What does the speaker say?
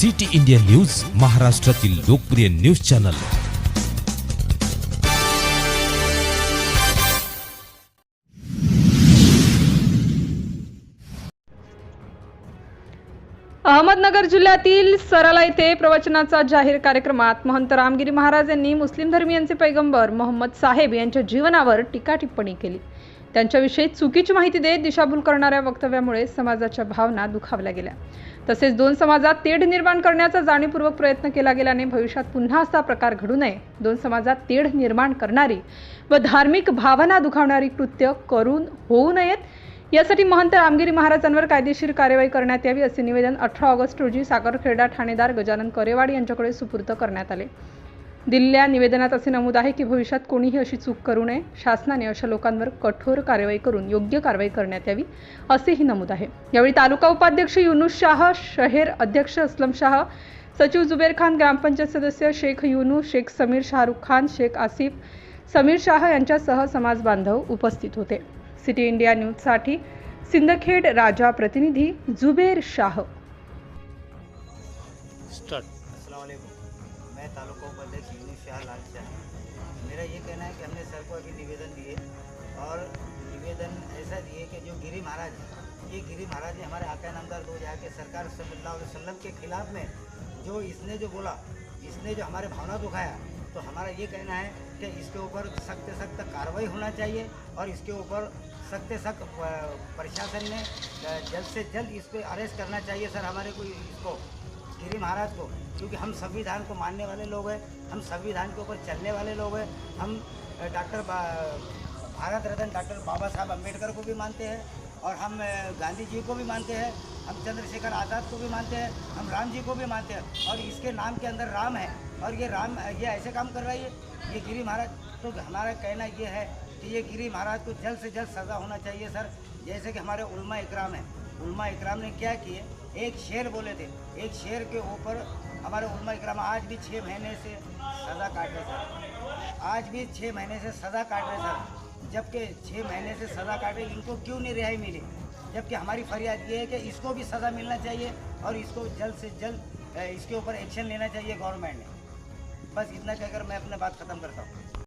City India news, महाराष्ट्रातील लोकप्रिय news channel. Ahmednagar जिल्ह्यातील सराला येथे प्रवचनाचा जाहीर कार्यक्रमात महंत रामगिरी महाराज यांनी मुस्लिम धर्मीयांचे पैगंबर मोहम्मद साहेब यांच्या जीवनावर टीका टिप्पणी केली। त्यांच्याविषयी चुकीची माहिती देत दिशाभूल करणाऱ्या वक्तव्यामुळे समाजाच्या भावना दुखावल्या गेल्या। तसेच दोन समाजात तेढ निर्माण करण्याचा जाणीवपूर्वक प्रयत्न केला गेल्याने भविष्यात पुन्हा असा प्रकार घडू नये, दोन समाजात तेढ निर्माण करणारी व धार्मिक भावना दुखावणारी कृत्य करून होऊ नयेत यासाठी महंत रामगिरी महाराजांवर कायदेशीर कार्यवाही करण्यात यावी असे निवेदन 18 ऑगस्ट रोजी साखरखेडा ठाणेदार गजानन करेवाड यांच्याकडे सुपूर्द करण्यात आले। दिलेल्या निवेदनात असे नमूद आहे की भविष्यात कोणीही अशी चूक करू नये, शासनाने अशा लोकांवर कठोर कार्यवाही करून योग्य कारवाई करण्यात यावी असेही नमूद आहे। यावेळी तालुका उपाध्यक्ष युनुस शाह, शहर अध्यक्ष असलम शाह, सचिव जुबेर खान, ग्रामपंचायत सदस्य शेख युनुस, शेख समीर, शाहरुख खान, शेख आसिफ, समीर शाह यांच्यासह समाज बांधव उपस्थित होते। सिटी इंडिया न्यूजसाठी सिंदखेड राजा प्रतिनिधी जुबेर शाह। अस्सलाम वालेकुम, मैं तालुका उपाध्यक्ष यूनुस शाह लाल शाह। मेरा ये कहना है कि हमने सर को अभी निवेदन दिए और निवेदन ऐसा दिए कि जो गिरी महाराज है, ये गिरी महाराज ने हमारे आका नामदार दो जाके सरकार सल्लल्लाहु अलैहि वसल्लम के खिलाफ में जो इसने जो बोला, इसने जो हमारे भावना दुखाया, तो हमारा ये कहना है कि इसके ऊपर सख्त से सख्त कार्रवाई होना चाहिए और इसके ऊपर सख्त से सख्त प्रशासन ने जल्द से जल्द इस पर अरेस्ट करना चाहिए सर हमारे को, इसको गिरी महाराज को, क्योंकि हम संविधान को मानने वाले लोग हैं, हम संविधान के ऊपर चलने वाले लोग हैं। हम भारत रत्न डॉक्टर बाबा साहब अम्बेडकर को भी मानते हैं और हम गांधी जी को भी मानते हैं, हम चंद्रशेखर आज़ाद को भी मानते हैं, हम राम जी को भी मानते हैं और इसके नाम के अंदर राम है और ये ऐसे काम कर रही है ये गिरी महाराज। तो हमारा कहना ये है कि ये गिरी महाराज को जल्द से जल्द सज़ा होना चाहिए सर। जैसे कि हमारे उलमा इकराम है, उलमा इकराम ने क्या किए, एक शेर बोले थे, एक शेर के ऊपर हमारे उलमा इकराम आज भी 6 महीने से सज़ा काट रहे सर, आज भी 6 महीने से सज़ा काट रहे सर। जबकि 6 महीने से सज़ा काट रहे, इनको क्यों नहीं रिहाई मिली? जबकि हमारी फरियाद ये है कि इसको भी सज़ा मिलना चाहिए और इसको जल्द से जल्द इसके ऊपर एक्शन लेना चाहिए गवर्नमेंट ने। बस इतना कहकर मैं अपनी बात ख़त्म करता हूँ।